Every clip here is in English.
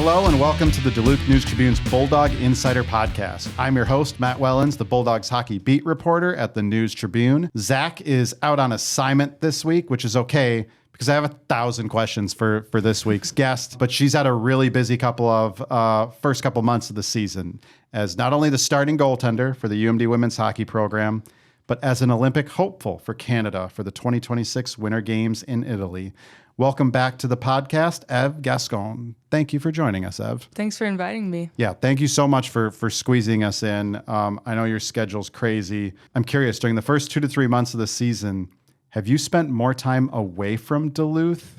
Hello and welcome to the Duluth News Tribune's Bulldog Insider podcast. I'm your host, Matt Wellens, the Bulldogs hockey beat reporter at the News Tribune. Zach is out on assignment this week, which is okay because I have 1,000 questions for this week's guest, but she's had a really busy first couple months of the season as not only the starting goaltender for the UMD women's hockey program, but as an Olympic hopeful for Canada for the 2026 Winter Games in Italy. Welcome back to the podcast, Eve Gascon. Thank you for joining us, Eve. Thanks for inviting me. Yeah, thank you so much for squeezing us in. I know your schedule's crazy. I'm curious, during the first 2 to 3 months of the season, have you spent more time away from Duluth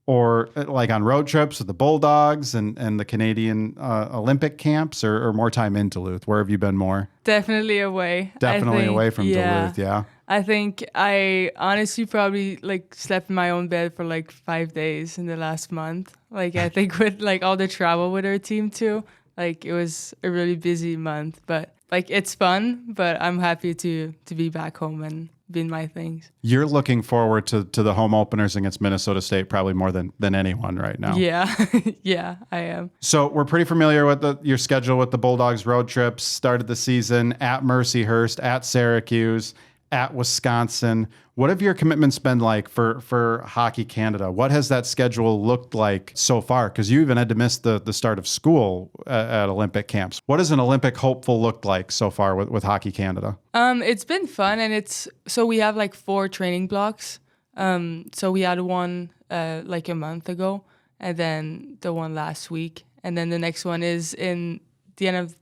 or like on road trips with the Bulldogs and the Canadian Olympic camps or more time in Duluth? Where have you been more? Definitely away. Definitely away from Duluth, yeah. I think I honestly probably slept in my own bed for 5 days in the last month. I think with all the travel with our team too, it was a really busy month, but it's fun, but I'm happy to be back home and doing my things. You're looking forward to the home openers against Minnesota State probably more than anyone right now. Yeah, yeah, I am. So we're pretty familiar with your schedule with the Bulldogs road trips. Started the season at Mercyhurst, at Syracuse, at Wisconsin. What have your commitments been like for Hockey Canada? What has that schedule looked like so far? Because you even had to miss the start of school at Olympic camps. What has an Olympic hopeful looked like so far with Hockey Canada? It's been fun, and so we have 4 training blocks. So we had one a month ago, and then the one last week, and then the next one is in the end of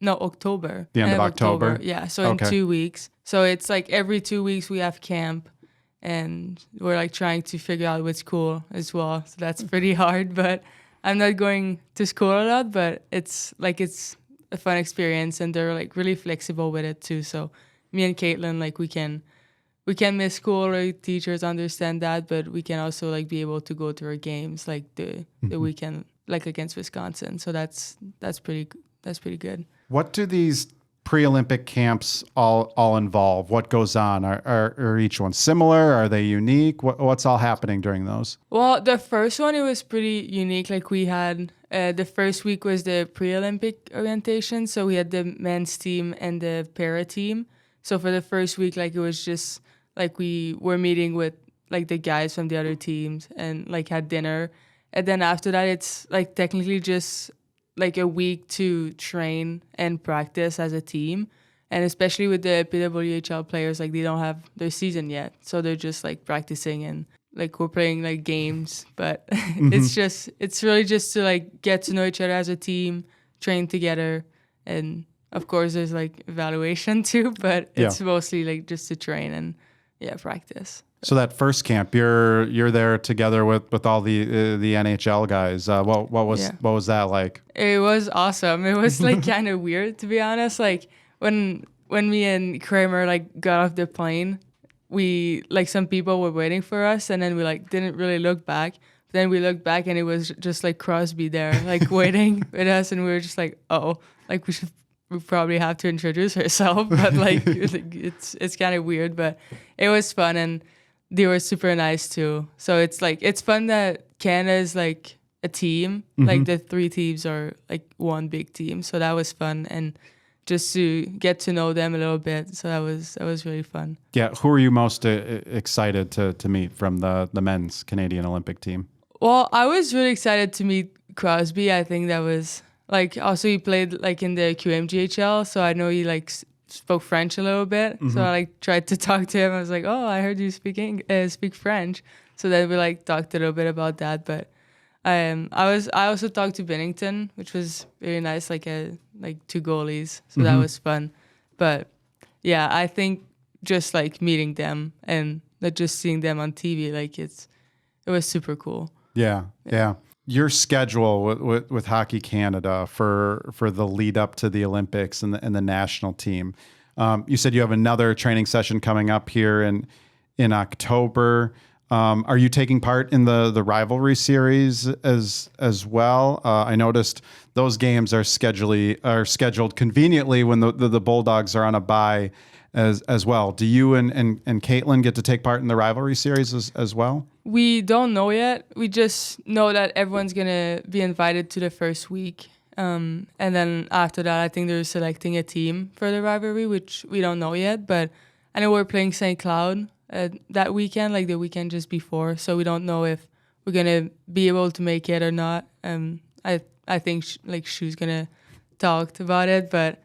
October. The end of October? Yeah, so in 2 weeks. So it's every 2 weeks we have camp, and we're trying to figure out what's cool as well. So that's pretty hard, but I'm not going to school a lot, but it's a fun experience, and they're really flexible with it too. So me and Caitlin, we can miss school, or teachers understand that, but we can also be able to go to our games the weekend against Wisconsin. So that's pretty good. What do these pre-Olympic camps all involve? What goes on? Are each one similar? Are they unique? What's all happening during those? Well, the first one, it was pretty unique. We had the first week was the pre-Olympic orientation. So we had the men's team and the para team. So for the first week, it was just we were meeting with the guys from the other teams and had dinner. And then after that, it's technically just a week to train and practice as a team. And especially with the PWHL players, they don't have their season yet. So they're just practicing and we're playing games. But it's really just to get to know each other as a team, train together. And of course there's evaluation too, but it's mostly just to train and practice. So that first camp, you're there together with all the NHL guys. What was that like? It was awesome. It was kind of weird, to be honest. When me and Kramer got off the plane, we some people were waiting for us, and then we didn't really look back. Then we looked back, and it was just Crosby there waiting with us, and we were just we probably have to introduce ourselves, but it's kind of weird, but it was fun, and they were super nice too. So it's fun that Canada is a team. Mm-hmm. The 3 teams are one big team. So that was fun, and just to get to know them a little bit. So that was really fun. Yeah, who are you most excited to meet from the men's Canadian Olympic team? Well, I was really excited to meet Crosby. I think that was also he played in the QMGHL, so I know he spoke French a little bit. Mm-hmm. So I tried to talk to him. I was oh, I heard you speak French. So then we talked a little bit about that. But I also talked to Bennington, which was really nice, 2 goalies. So mm-hmm. that was fun. But yeah, I think just meeting them and not just seeing them on TV, it was super cool. Yeah. Your schedule with Hockey Canada for the lead up to the Olympics and the national team. You said you have another training session coming up here in October. Are you taking part in the rivalry series as well? I noticed those games are scheduled conveniently when the Bulldogs are on a bye as well. Do you and Caitlin get to take part in the rivalry series as well? We don't know yet. We just know that everyone's going to be invited to the first week. And then after that, I think they're selecting a team for the rivalry, which we don't know yet. But I know we're playing St. Cloud that weekend, like the weekend just before. So we don't know if we're going to be able to make it or not. I think Shu's going to talk about it. But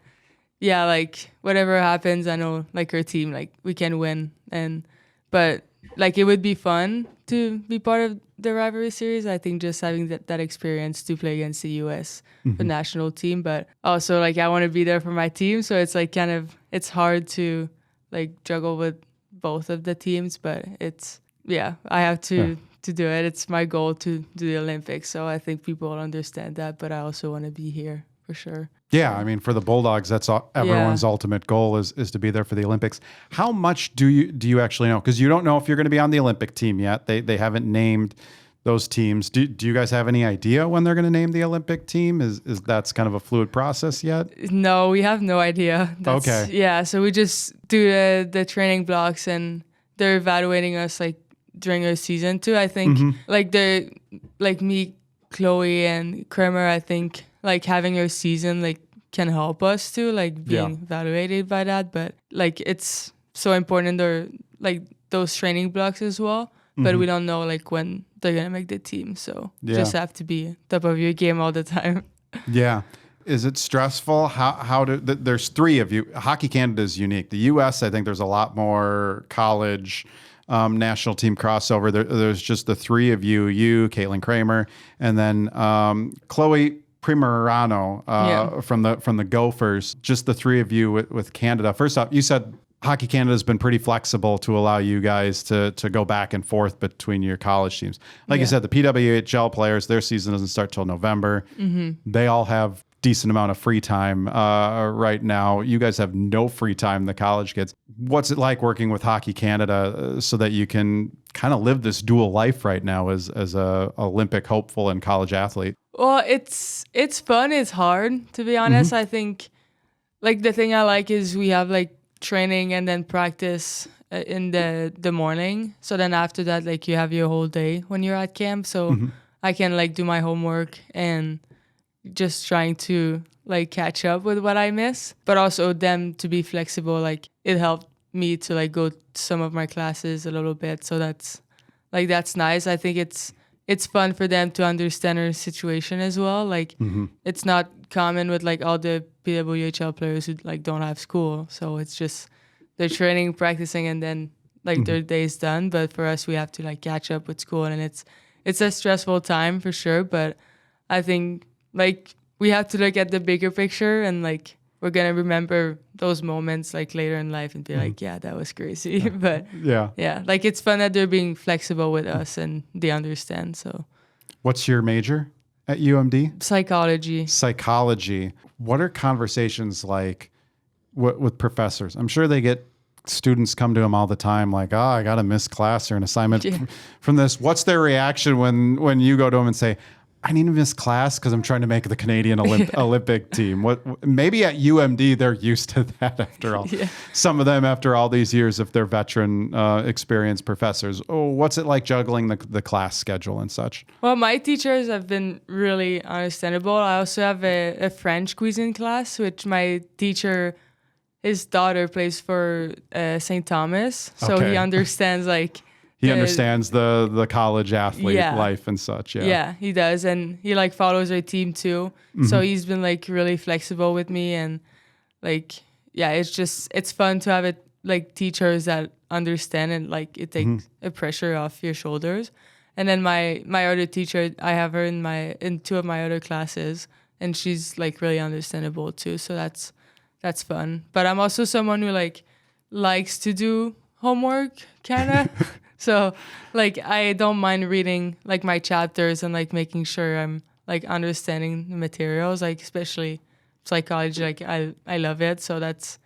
yeah, like whatever happens, I know like our team, like we can win. But like it would be fun to be part of the rivalry series. I think just having that experience to play against the US the national team, but also like I want to be there for my team, so it's like kind of it's hard to like juggle with both of the teams, but I have to do it. It's my goal to do the Olympics, so I think people will understand that, but I also want to be here for sure. Yeah, I mean, for the Bulldogs, that's everyone's ultimate goal is to be there for the Olympics. How much do you actually know? Because you don't know if you're going to be on the Olympic team yet. They haven't named those teams. Do you guys have any idea when they're going to name the Olympic team? Is that's kind of a fluid process yet? No, we have no idea. Okay. Yeah, so we just do the training blocks, and they're evaluating us like during our season too. I think like me, Chloe, and Kramer, I think like having our season like can help us too, like being evaluated by that. But like it's so important they're like those training blocks as well. But we don't know like when they're gonna make the team. So just have to be top of your game all the time. Yeah. Is it stressful? There's three of you. Hockey Canada is unique. The US, I think there's a lot more college national team crossover. There's just the three of you, Caitlin Kramer, and then Chloe Primerano from the Gophers. Just the three of you with Canada. First off, you said Hockey Canada has been pretty flexible to allow you guys to go back and forth between your college teams. Like you said, the PWHL players, their season doesn't start till November. They all have decent amount of free time right now. You guys have no free time, the college kids. What's it like working with Hockey Canada so that you can kind of live this dual life right now as a Olympic hopeful and college athlete? Well, it's fun. It's hard, to be honest. I think like the thing I like is we have like training and then practice in the morning. So then after that, like you have your whole day when you're at camp. So I can like do my homework and just trying to like catch up with what I miss, but also them to be flexible. Like it helped me to like go to some of my classes a little bit. So that's nice. I think it's fun for them to understand our situation as well. Like it's not common with like all the PWHL players who like don't have school. So it's just they're training, practicing, and then like their day's done. But for us, we have to like catch up with school, and it's a stressful time for sure. But I think like we have to look at the bigger picture, and like we're gonna remember those moments like later in life and be like, yeah, that was crazy. But yeah, like it's fun that they're being flexible with us and they understand. So, what's your major at UMD? Psychology. What are conversations like with professors? I'm sure they get students come to them all the time like, oh, I got to miss class or an assignment from this. What's their reaction when you go to them and say, I need to miss class because I'm trying to make the Canadian Olympic team? Maybe at UMD they're used to that after all. Some of them after all these years, if they're veteran, experienced professors. Oh, what's it like juggling the class schedule and such? Well, my teachers have been really understandable. I also have a French cuisine class, which my teacher, his daughter plays for St. Thomas, so he understands like. He understands the college athlete life and such. Yeah, he does. And he like follows our team too. So he's been like really flexible with me. And like, yeah, it's fun to have it like teachers that understand and like it takes a pressure off your shoulders. And then my other teacher, I have her in two of my other classes, and she's like really understandable too. So that's fun. But I'm also someone who like likes to do homework kind of. So, like, I don't mind reading, like, my chapters and, like, making sure I'm, like, understanding the materials, like, especially psychology. Like, I love it. So that's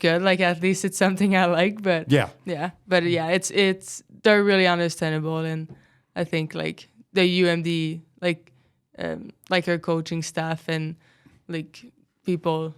good. Like, at least it's something I like. But, it's they're really understandable. And I think, like, the UMD, like our coaching staff and, like, people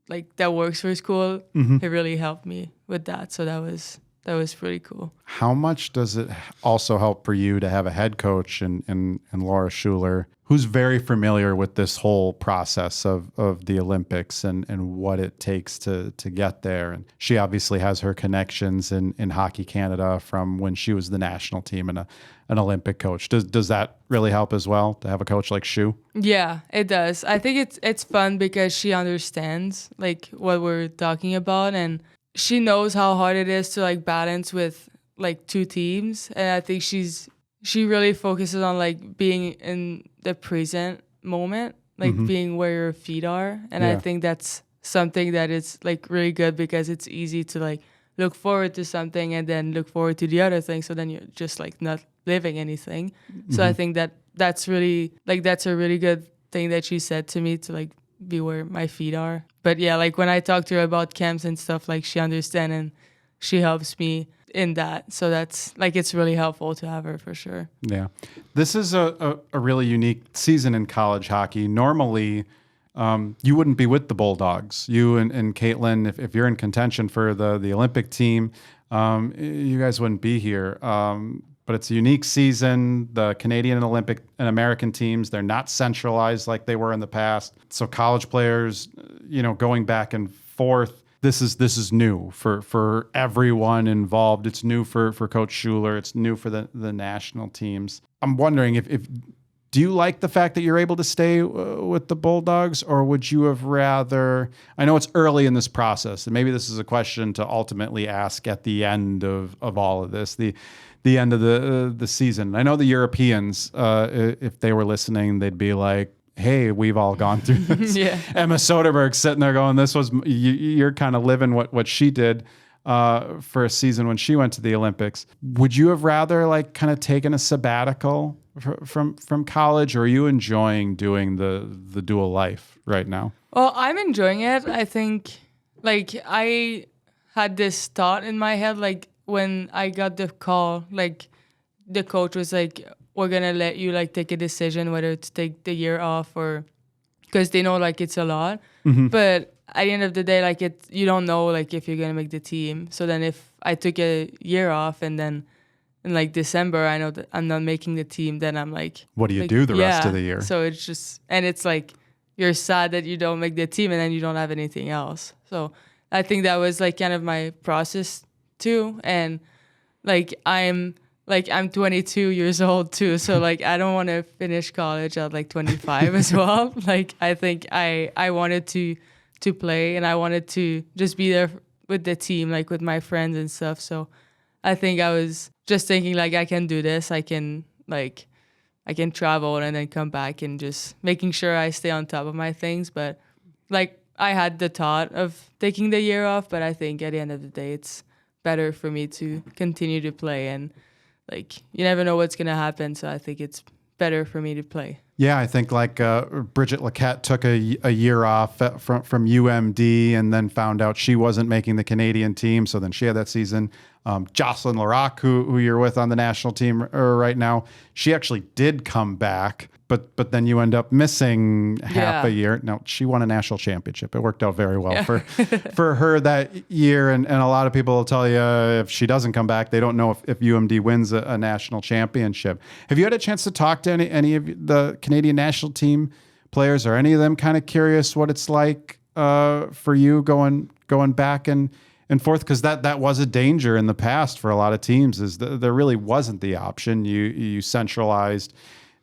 like that works for school. He really helped me with that. So that was pretty cool. How much does it also help for you to have a head coach in Laura Schuler, who's very familiar with this whole process of the Olympics and what it takes to get there? And she obviously has her connections in Hockey Canada from when she was the national team and an Olympic coach. Does that really help as well to have a coach like Shu? Yeah, it does. I think it's fun because she understands like what we're talking about, and she knows how hard it is to like balance with like two teams. And I think she really focuses on like being in the present moment, like being where your feet are. And I think that's something that is like really good because it's easy to like look forward to something and then look forward to the other thing. So then you're just like not living anything. So I think that's really like, that's a really good thing that she said to me, to like be where my feet are. But yeah, like when I talk to her about camps and stuff, like she understands and she helps me in that. So that's like, it's really helpful to have her for sure. Yeah. This is a really unique season in college hockey. Normally, you wouldn't be with the Bulldogs. You and Caitlin, if you're in contention for the Olympic team, you guys wouldn't be here. But it's a unique season. The Canadian and Olympic and American teams, they're not centralized like they were in the past. So college players, going back and forth, this is new for everyone involved. It's new for Coach Schuler. It's new for the national teams. I'm wondering if do you like the fact that you're able to stay with the Bulldogs, or would you have rather? I know it's early in this process, and maybe this is a question to ultimately ask at the end of all of this, the end of the season. I know the Europeans, if they were listening, they'd be like, hey, we've all gone through this. Yeah. Emma Soderberg's sitting there going, you're kind of living what she did for a season when she went to the Olympics. Would you have rather like kind of taken a sabbatical from college, or are you enjoying doing the dual life right now? Well, I'm enjoying it. I think like I had this thought in my head, like when I got the call, like the coach was like, we're going to let you like take a decision whether to take the year off, or because they know like it's a lot. But at the end of the day, like you don't know like if you're going to make the team. So then if I took a year off and then in like December, I know that I'm not making the team, then I'm like, what do you do the rest of the year? So it's just, and it's like, you're sad that you don't make the team and then you don't have anything else. So I think that was like kind of my process too. And like, I'm 22 years old too. So like, I don't want to finish college at like 25 as well. Like, I think I wanted to play, and I wanted to just be there with the team, like with my friends and stuff. So I think I was just thinking like, I can do this. I can travel and then come back, and just making sure I stay on top of my things. But like, I had the thought of taking the year off, but I think at the end of the day, it's better for me to continue to play, and like, you never know what's going to happen. So I think it's better for me to play. Yeah, I think like Bridget Laquette took a year off from UMD and then found out she wasn't making the Canadian team. So then she had that season. Jocelyn Larocque, who you're with on the national team right now, she actually did come back, but then you end up missing half a year. Now, she won a national championship. It worked out very well for her that year. And a lot of people will tell you if she doesn't come back, they don't know if UMD wins a national championship. Have you had a chance to talk to any of the Canadian national team players? Are any of them kind of curious what it's like for you going back and forth? Because that was a danger in the past for a lot of teams, is there really wasn't the option. You centralized,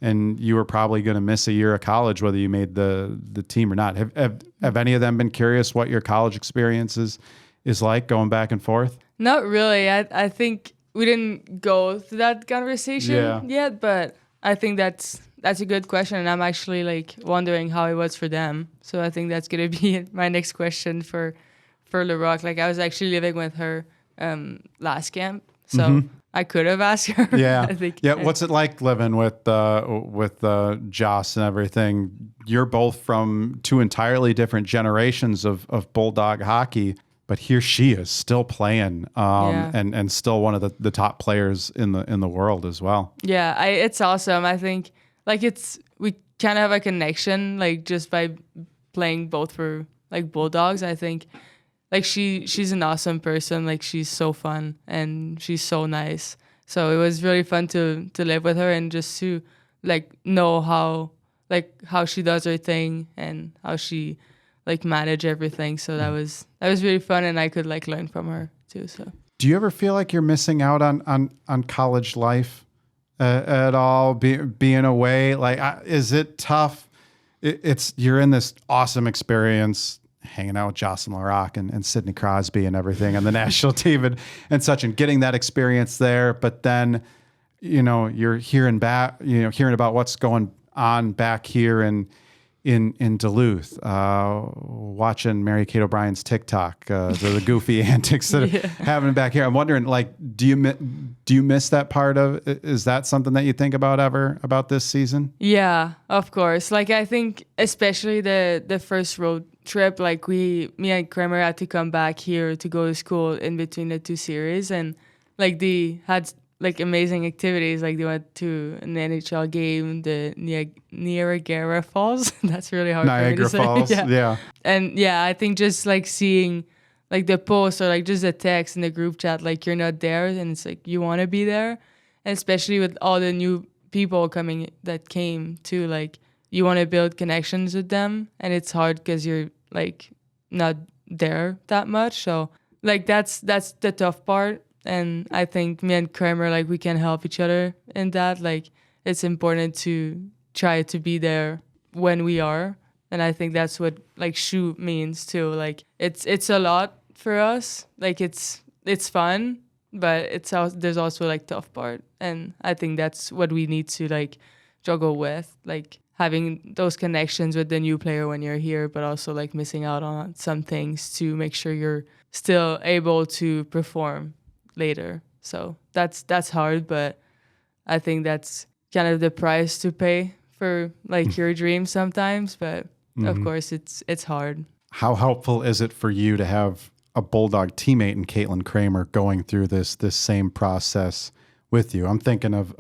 and you were probably going to miss a year of college whether you made the team or not. Have any of them been curious what your college experience is like going back and forth? Not really. I think we didn't go through that conversation yet, but I think that's a good question, and I'm actually like wondering how it was for them. So I think that's going to be my next question for Larocque. Like, I was actually living with her last camp, so I could have asked her. Yeah, I think. Yeah. What's it like living with Joss and everything? You're both from two entirely different generations of Bulldog hockey, but here she is still playing, and still one of the top players in the world as well. Yeah, it's awesome. I think like we kind of have a connection, like just by playing both for like Bulldogs. I think like she's an awesome person. Like she's so fun and she's so nice. So it was really fun to live with her and just to like know how she does her thing and how she like manage everything. So that was really fun, and I could like learn from her too. So do you ever feel like you're missing out on college life at all, being away? Like, is it tough? You're in this awesome experience, hanging out with Jocelyn LaRocque and Sidney Crosby and everything on the national team and such, and getting that experience there. But then, you're hearing about what's going on back here in Duluth, watching Mary Kate O'Brien's TikTok, the goofy antics that are happening back here. I'm wondering, like, do you miss that part of? Is that something that you think about ever about this season? Yeah, of course. Like, I think especially the first road trip, like me and Kramer had to come back here to go to school in between the two series, and like they had like amazing activities. Like they went to an NHL game, the Niagara Falls. That's really hard for me to say. Falls, yeah. And yeah, I think just like seeing like the post or like just the text in the group chat, like you're not there, and it's like you want to be there, and especially with all the new people that came too, like you want to build connections with them, and it's hard because you're like not there that much. So like that's the tough part. And I think me and Kramer, like, we can help each other in that. Like, it's important to try to be there when we are. And I think that's what, like, shoe means, too. Like, it's a lot for us. Like, it's fun, but there's also, like, tough part. And I think that's what we need to, like, juggle with. Like, having those connections with the new player when you're here, but also, like, missing out on some things to make sure you're still able to perform later. So that's hard, but I think that's kind of the price to pay for like your dreams sometimes. But of course it's hard. How helpful is it for you to have a Bulldog teammate in Caitlin Kramer going through this same process with you? I'm thinking of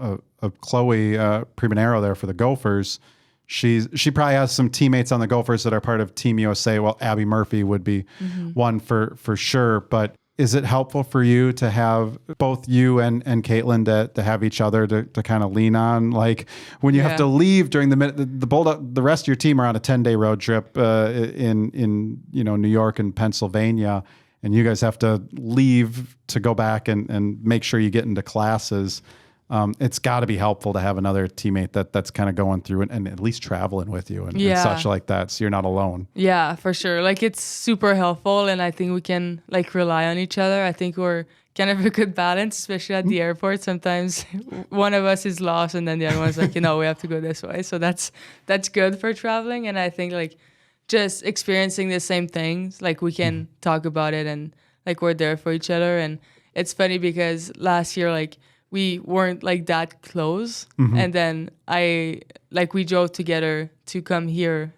Chloe Primanero there for the Gophers. She probably has some teammates on the Gophers that are part of Team USA. Well, Abby Murphy would be one for sure, but is it helpful for you to have both you and Caitlin to have each other to kind of lean on? Like when you have to leave during the Bulldog, the rest of your team are on a 10-day road trip in New York and Pennsylvania, and you guys have to leave to go back and make sure you get into classes. It's got to be helpful to have another teammate that's kind of going through and at least traveling with you and such like that, so you're not alone. Yeah, for sure. Like it's super helpful, and I think we can like rely on each other. I think we're kind of a good balance, especially at the airport. Sometimes one of us is lost, and then the other one's like, we have to go this way. So that's good for traveling, and I think like just experiencing the same things, like we can talk about it, and like we're there for each other. And it's funny because last year, like, we weren't like that close. And then we drove together to come here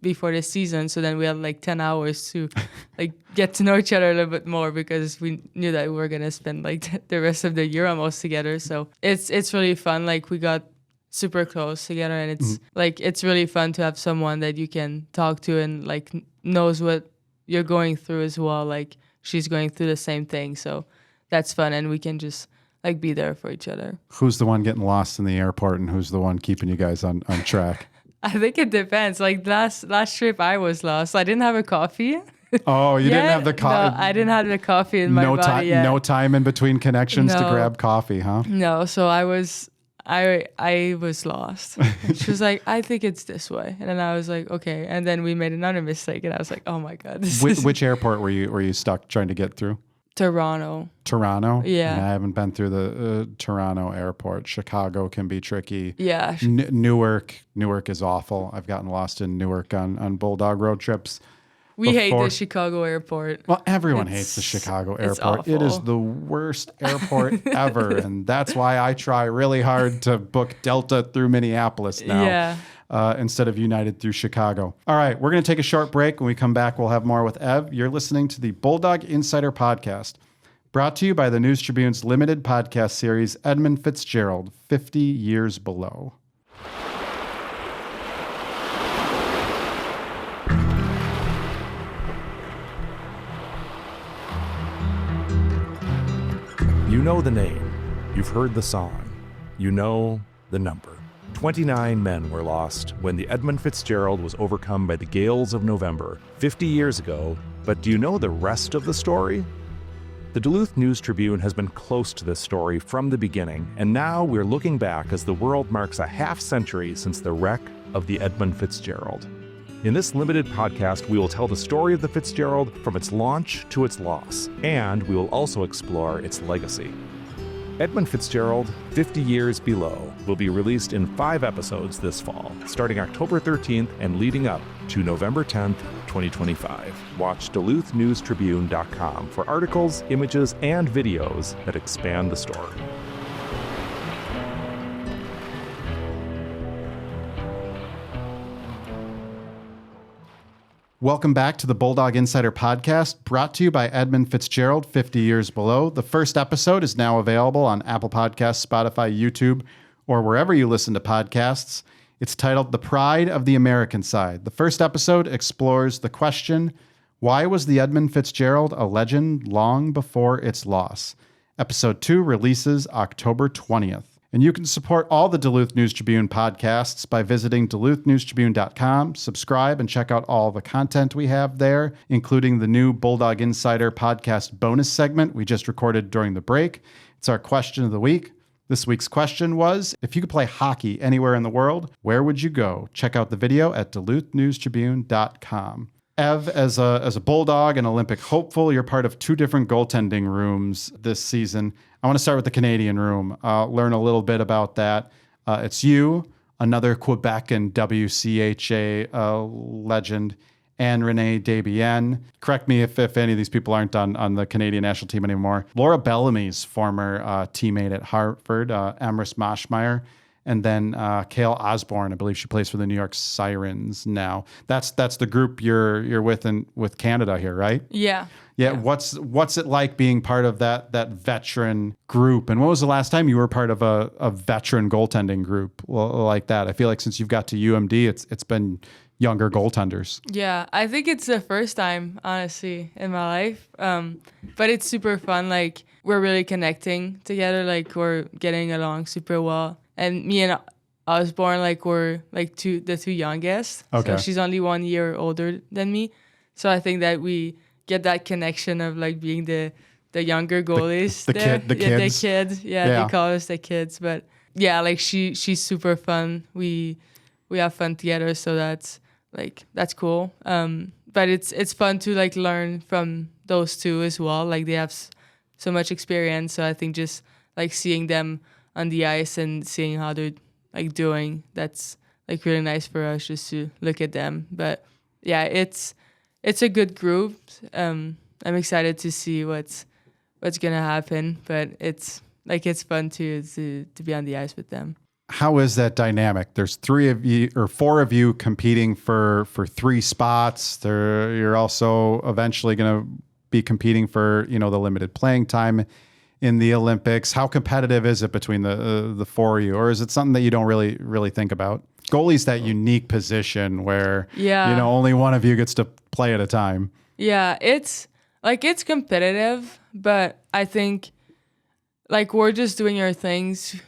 before the season. So then we had like 10 hours to like get to know each other a little bit more, because we knew that we were going to spend like the rest of the year almost together. So it's really fun. Like we got super close together, and it's like, it's really fun to have someone that you can talk to and like knows what you're going through as well. Like she's going through the same thing. So that's fun. And we can just like be there for each other. Who's the one getting lost in the airport, and who's the one keeping you guys on track? I think it depends. Like last trip I was lost. I didn't have a coffee. Oh, you didn't have the coffee? No, I didn't have the coffee in my body yet. No time in between connections to grab coffee, huh? No, so I was lost. She was like, I think it's this way. And then I was like, okay. And then we made another mistake, and I was like, oh my God. Which airport were you stuck trying to get through? Toronto. Yeah. I haven't been through the Toronto airport. Chicago can be tricky. Yeah. Newark is awful. I've gotten lost in Newark on Bulldog road trips. We hate the Chicago airport. Well, everyone hates the Chicago airport. It is the worst airport ever. And that's why I try really hard to book Delta through Minneapolis now. Yeah. Instead of United through Chicago. All right, we're going to take a short break. When we come back, we'll have more with Ev. You're listening to the Bulldog Insider podcast, brought to you by the News Tribune's limited podcast series, Edmund Fitzgerald, 50 Years Below. know the name. You've heard the song. You know the number. 29 men were lost when the Edmund Fitzgerald was overcome by the gales of November 50 years ago. But do you know the rest of the story? The Duluth News Tribune has been close to this story from the beginning, and now we're looking back as the world marks a half-century since the wreck of the Edmund Fitzgerald. In this limited podcast, we will tell the story of the Fitzgerald from its launch to its loss, and we will also explore its legacy. Edmund Fitzgerald, 50 Years Below, will be released in 5 episodes this fall, starting October 13th and leading up to November 10th, 2025. Watch DuluthNewsTribune.com for articles, images, and videos that expand the story. Welcome back to the Bulldog Insider podcast, brought to you by Edmund Fitzgerald, 50 Years Below. The first episode is now available on Apple Podcasts, Spotify, YouTube, or wherever you listen to podcasts. It's titled The Pride of the American Side. The first episode explores the question, why was the Edmund Fitzgerald a legend long before its loss? Episode 2 releases October 20th. And you can support all the Duluth News Tribune podcasts by visiting DuluthNewsTribune.com. Subscribe and check out all the content we have there, including the new Bulldog Insider podcast bonus segment we just recorded during the break. It's our question of the week. This week's question was, if you could play hockey anywhere in the world, where would you go? Check out the video at DuluthNewsTribune.com. Ev, as a Bulldog and Olympic hopeful, you're part of 2 different goaltending rooms this season. I want to start with the Canadian room, learn a little bit about that. It's you, another Quebec and WCHA legend, and Renee Desbiens. Correct me if any of these people aren't on the Canadian national team anymore. Laura Bellamy's former teammate at Hartford, Amris Moschmeyer. And then Kale Osborne, I believe she plays for the New York Sirens now. That's the group you're with Canada here, right? Yeah. Yeah. What's it like being part of that veteran group? And when was the last time you were part of a veteran goaltending group like that? I feel like since you've got to UMD, it's been younger goaltenders. Yeah, I think it's the first time, honestly, in my life. But it's super fun. Like, we're really connecting together. Like, we're getting along super well. And me and Osborne, like, we're like the 2 youngest. Okay. So she's only 1 year older than me. So I think that we get that connection of like being the younger goalies. The kids. The kids. Yeah, they call us the kids. But yeah, like she's super fun. We have fun together. So that's cool. But it's fun to like learn from those 2 as well. Like, they have so much experience. So I think just like seeing them on the ice and seeing how they're like doing, that's like really nice for us just to look at them. But yeah, it's a good group. I'm excited to see what's gonna happen, but it's fun to be on the ice with them. How is that dynamic? There's 3 of you or 4 of you competing for 3 spots. You're also eventually going to be competing for, the limited playing time in the Olympics. How competitive is it between the 4 of you, or is it something that you don't really think about? Goalie's that unique position where only one of you gets to play at a time. Yeah, it's competitive, but I think like we're just doing our things.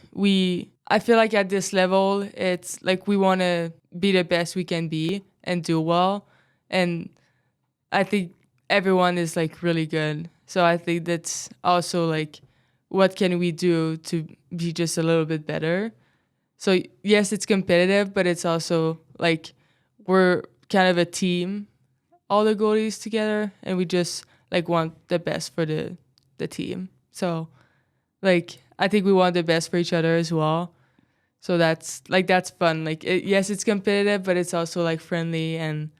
I feel like at this level, it's like we want to be the best we can be and do well, and I think everyone is like really good. So I think that's also like, what can we do to be just a little bit better? So yes, it's competitive, but it's also like we're kind of a team, all the goalies together, and we just like want the best for the team. So like I think we want the best for each other as well. So that's fun. Like yes, it's competitive, but it's also like friendly, and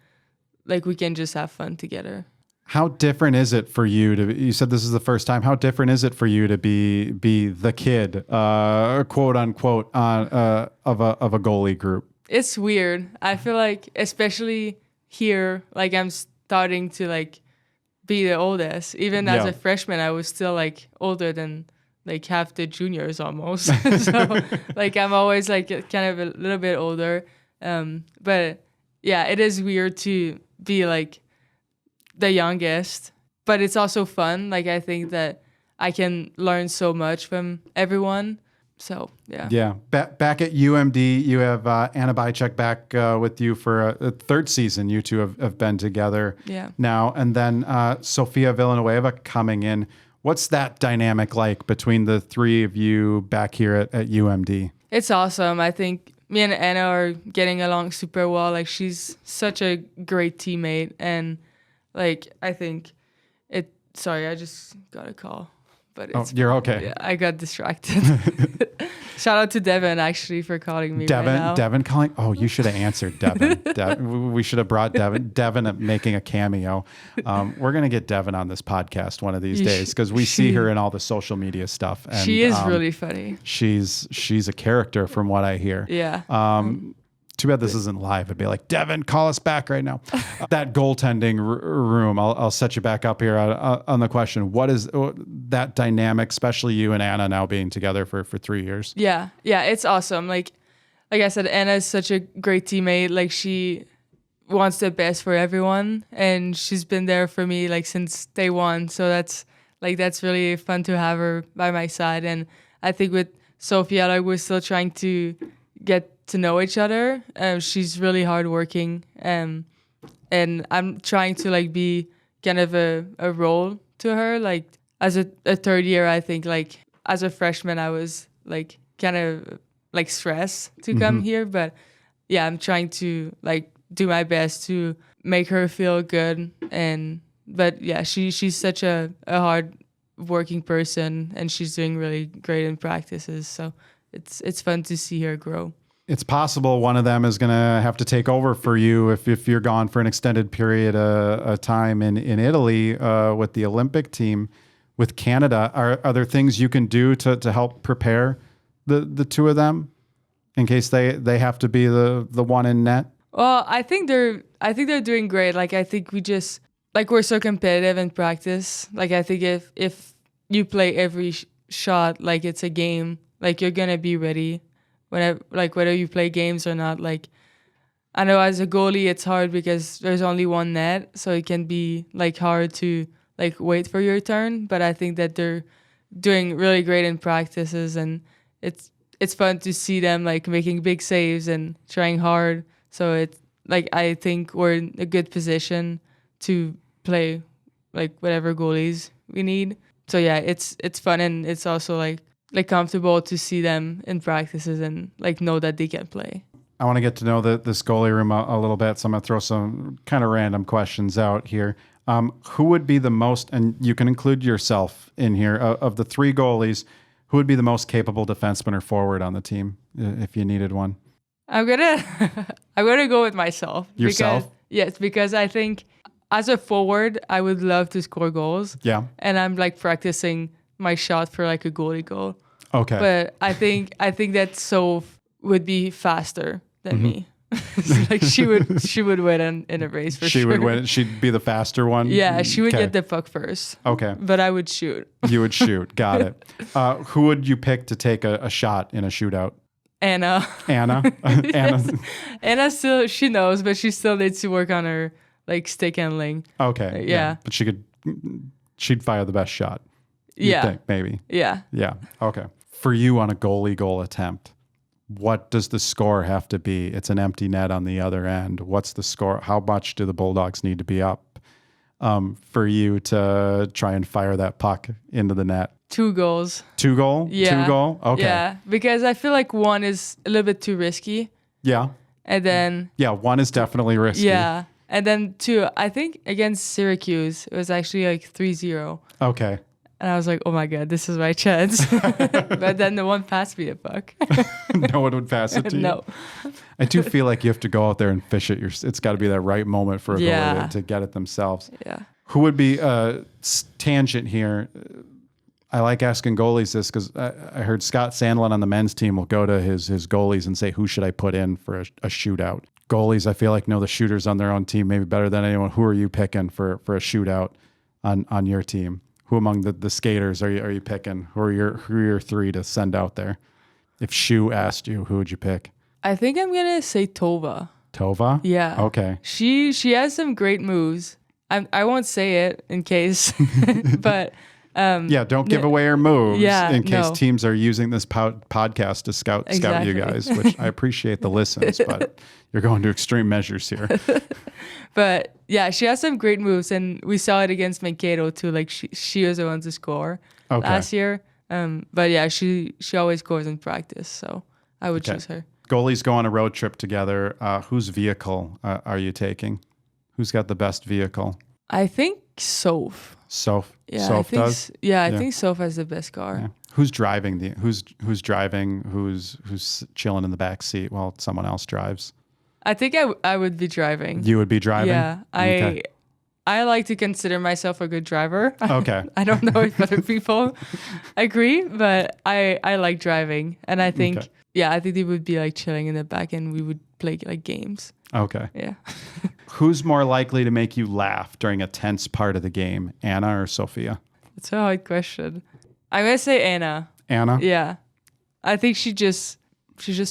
like we can just have fun together. How different is it for you you said this is the first time, how different is it for you to be the kid, quote unquote, of a goalie group? It's weird. I feel like, especially here, like I'm starting to like be the oldest. Even as a freshman, I was still like older than like half the juniors almost. So like I'm always like kind of a little bit older. But yeah, it is weird to be like the youngest, but it's also fun. Like I think that I can learn so much from everyone. So, yeah. Yeah. Back at UMD, you have Anna Bychek back with you for a third season. You two have been together now. And then Sofia Villanueva coming in. What's that dynamic like between the three of you back here at UMD? It's awesome. I think me and Anna are getting along super well. Like, she's such a great teammate. And, like, I think sorry, I just got a call. But it's, you're okay. Yeah, I got distracted. Shout out to Devin, actually, for calling me right now. Devin calling? Oh, you should have answered Devin. We should have brought Devin making a cameo. We're going to get Devin on this podcast one of these days because we see her in all the social media stuff. And, she is really funny. She's a character from what I hear. Yeah. Too bad this isn't live. It'd be like, Devin, call us back right now. That goaltending room, I'll set you back up here on the question. What is that dynamic, especially you and Anna now being together for 3 years? Yeah, it's awesome. Like I said, Anna is such a great teammate. Like, she wants the best for everyone, and she's been there for me like since day one. So that's really fun to have her by my side. And I think with Sofia, like, we're still trying to get to know each other. She's really hardworking, and I'm trying to like be kind of a role to her. Like, as a third year, I think, like, as a freshman, I was like kind of like stressed to come here, but yeah, I'm trying to like do my best to make her feel good. But yeah, she's such a hard working person, and she's doing really great in practices. So it's fun to see her grow. It's possible one of them is going to have to take over for you if you're gone for an extended period of time in Italy with the Olympic team with Canada. Are there things you can do to help prepare the two of them in case they have to be the one in net? Well, I think they're doing great. Like, I think we just like we're so competitive in practice. Like, I think if you play every shot like it's a game, like, you're gonna be ready. Whether you play games or not. Like, I know as a goalie it's hard because there's only one net, so it can be like hard to like wait for your turn. But I think that they're doing really great in practices, and it's fun to see them like making big saves and trying hard. So it's like, I think we're in a good position to play like whatever goalies we need. So yeah, it's fun, and it's also like comfortable to see them in practices and like know that they can play. I want to get to know this goalie room a little bit, so I'm going to throw some kind of random questions out here. Who would be the most, and you can include yourself in here, of the three goalies, who would be the most capable defenseman or forward on the team if you needed one? I'm gonna go with myself. Yourself? Because I think as a forward, I would love to score goals. Yeah. And I'm like practicing my shot for like a goalie goal. Okay. But I think that Soph would be faster than me. Like, she would win in a race for sure. She would win. She'd be the faster one. Yeah, she would get the puck first. Okay. But I would shoot. You would shoot. Got it. Who would you pick to take a shot in a shootout? Anna. Anna still, she knows, but she still needs to work on her like stick handling. Okay. Yeah. But she'd fire the best shot. You think, maybe. Yeah. Yeah. Okay. For you on a goalie goal attempt, what does the score have to be? It's an empty net on the other end. What's the score? How much do the Bulldogs need to be up for you to try and fire that puck into the net? 2 goals. 2 goal? Yeah. 2 goal? Okay. Yeah, because I feel like 1 is a little bit too risky. Yeah. And then... Yeah, 1 is definitely risky. Yeah. And then 2, I think against Syracuse, it was actually like 3-0. Okay. And I was like, oh my God, this is my chance. But then no one passed me the puck. No one would pass it to you? No. I do feel like you have to go out there and fish it. It's got to be that right moment for a goalie to get it themselves. Yeah. Who would be tangent here? I like asking goalies this because I heard Scott Sandlin on the men's team will go to his goalies and say, who should I put in for a shootout? Goalies, I feel like, know the shooters on their own team maybe better than anyone. Who are you picking for a shootout on your team? Who among the skaters are you picking? Who are your 3 to send out there? If Shu asked you, who would you pick? I think I'm gonna say Tova. Tova? Yeah. Okay. She has some great moves. I won't say it in case, but Don't give away our moves in case no. teams are using this podcast to scout you guys, which I appreciate the listens, but you're going to extreme measures here. But yeah, she has some great moves, and we saw it against Mankato too. Like she was the one to score last year. But yeah, she always scores in practice, so I would choose her. Goalies go on a road trip together. Whose vehicle are you taking? Who's got the best vehicle? I think Soph. Soph. Yeah, Soph does. Yeah, I think Soph has the best car. Yeah. Who's driving who's driving? Who's chilling in the back seat while someone else drives? I think I would be driving. You would be driving? Yeah, I like to consider myself a good driver. Okay. I don't know if other people agree, but I like driving, and I think I think they would be like chilling in the back, and we would play like games. Okay. Yeah. Who's more likely to make you laugh during a tense part of the game, Anna or Sophia? It's a hard question. I'm gonna say Anna. Anna? Yeah, I think she's just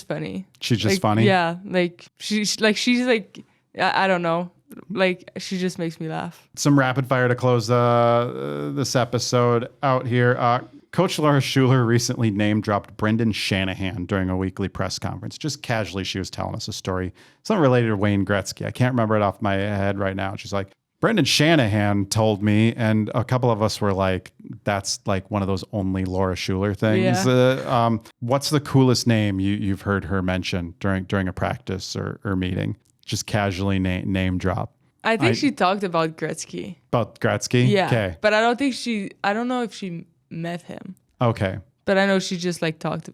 funny. She's just like, funny? Yeah, like she's like I don't know. Like she just makes me laugh. Some rapid fire to close this episode out here. Coach Laura Schuler recently name dropped Brendan Shanahan during a weekly press conference. Just casually, she was telling us a story, something related to Wayne Gretzky. I can't remember it off my head right now. She's like, Brendan Shanahan told me, and a couple of us were like, that's like one of those only Laura Schuler things. Yeah. What's the coolest name you've heard her mention during a practice or meeting? Just casually name drop. I think she talked about Gretzky. About Gretzky? Yeah. Okay. But I don't know if she met him. Okay. But I know she just like talked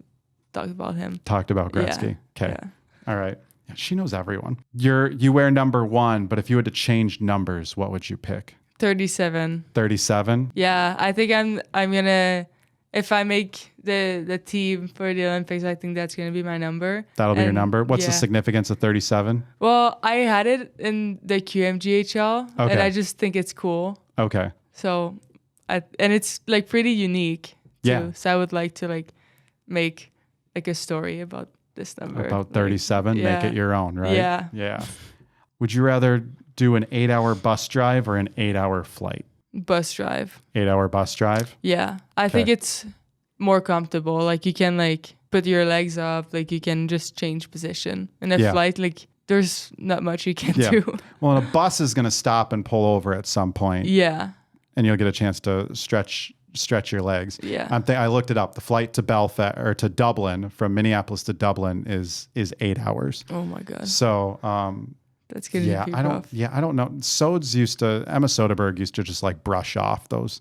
about him. Talked about Gretzky. Yeah. Okay. Yeah. All right. Yeah, she knows everyone. You wear number 1, but if you had to change numbers, what would you pick? 37. 37? Yeah, I think I'm gonna, if I make the team for the Olympics, I think that's gonna be my number. That'll be your number. What's the significance of 37? Well, I had it in the QMGHL, and I just think it's cool. Okay. So, and it's like pretty unique too. Yeah. So I would like to like make like a story about this number. About 37, like, make it your own, right? Yeah. Yeah. Would you rather do an 8-hour bus drive or an 8-hour flight? Bus drive. 8-hour bus drive? Yeah. I think it's more comfortable. Like you can like put your legs up, like you can just change position. In a flight, like there's not much you can do. Well, and a bus is going to stop and pull over at some point. Yeah. And you'll get a chance to stretch your legs. Yeah. I looked it up. The flight to Belfast or to Dublin, from Minneapolis to Dublin, is 8 hours. Oh my God. So that's gonna be rough. I don't know. Emma Soderberg used to just like brush off those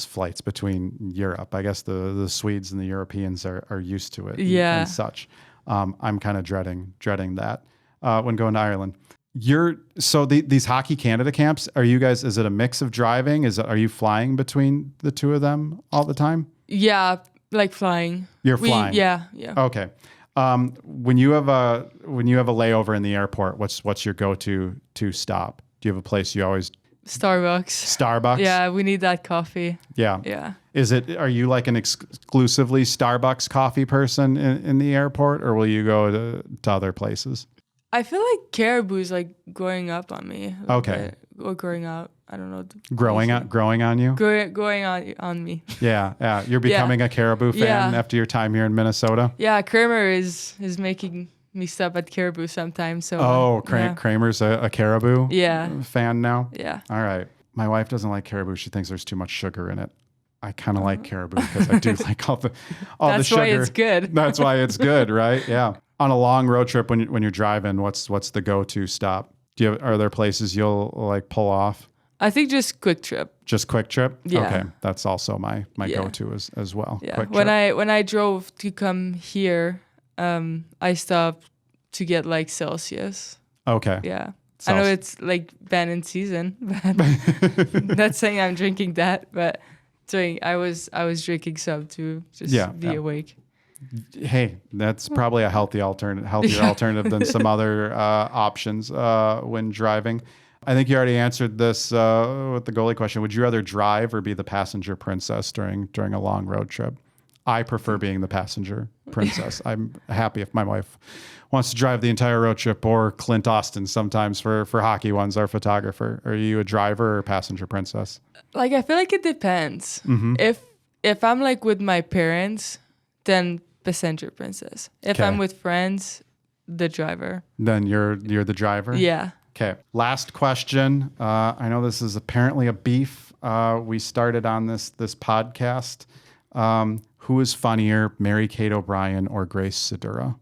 flights between Europe. I guess the Swedes and the Europeans are used to it. Yeah. And such. I'm kind of dreading that when going to Ireland. These Hockey Canada camps, are you guys, is it a mix of driving? Are you flying between the two of them all the time? Yeah, like flying. You're flying? Yeah. Okay. When you have a layover in the airport, what's your go-to stop? Do you have a place you always... Starbucks? Yeah, we need that coffee. Yeah. Yeah. Are you like an exclusively Starbucks coffee person in the airport, or will you go to other places? I feel like Caribou's like growing up on me. Okay. Or growing out. I don't know. Growing on you? Growing on me. Yeah. You're becoming a Caribou fan after your time here in Minnesota? Yeah, Kramer is making me stop at Caribou sometimes. So Kramer's a Caribou fan now? Yeah. All right. My wife doesn't like Caribou. She thinks there's too much sugar in it. I kind of like Caribou because I do like all the sugar. That's why it's good. That's why it's good, right? Yeah. On a long road trip, when you're driving, what's the go-to stop? Are there places you'll like pull off? I think just Quick Trip. Just Quick Trip? Yeah. Okay. That's also my go-to as well. Yeah. Quick Trip. When I drove to come here, I stopped to get like Celsius. Okay. Yeah. I know it's like banned in season, but not saying I'm drinking that, but I was drinking some to just be awake. Hey, that's probably a healthier alternative than some other options when driving. I think you already answered this with the goalie question. Would you rather drive or be the passenger princess during a long road trip? I prefer being the passenger princess. I'm happy if my wife wants to drive the entire road trip, or Clint Austin sometimes for hockey ones, our photographer. Are you a driver or passenger princess? Like, I feel like it depends. If I'm like with my parents, then passenger princess. If I'm with friends, the driver. Then you're the driver? Yeah. Okay. Last question. I know this is apparently a beef we started on this podcast. Who is funnier, Mary-Kate O'Brien or Grace Sedura?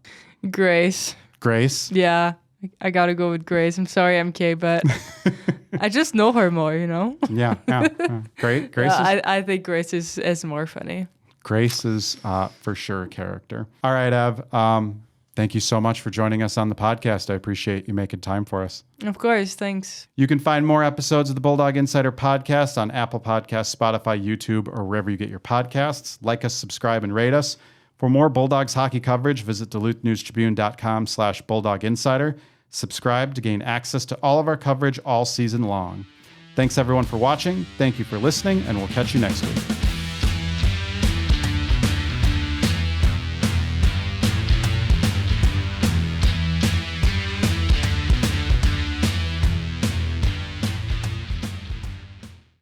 Grace. Grace? Yeah. I gotta go with Grace. I'm sorry, MK, but I just know her more, you know? Yeah. Great. Grace I think Grace is more funny. Grace is for sure a character. All right, Ev. Thank you so much for joining us on the podcast. I appreciate you making time for us. Of course. Thanks. You can find more episodes of the Bulldog Insider podcast on Apple Podcasts, Spotify, YouTube, or wherever you get your podcasts. Like us, subscribe, and rate us. For more Bulldogs hockey coverage, visit DuluthNewsTribune.com/Bulldog Insider. Subscribe to gain access to all of our coverage all season long. Thanks, everyone, for watching. Thank you for listening, and we'll catch you next week.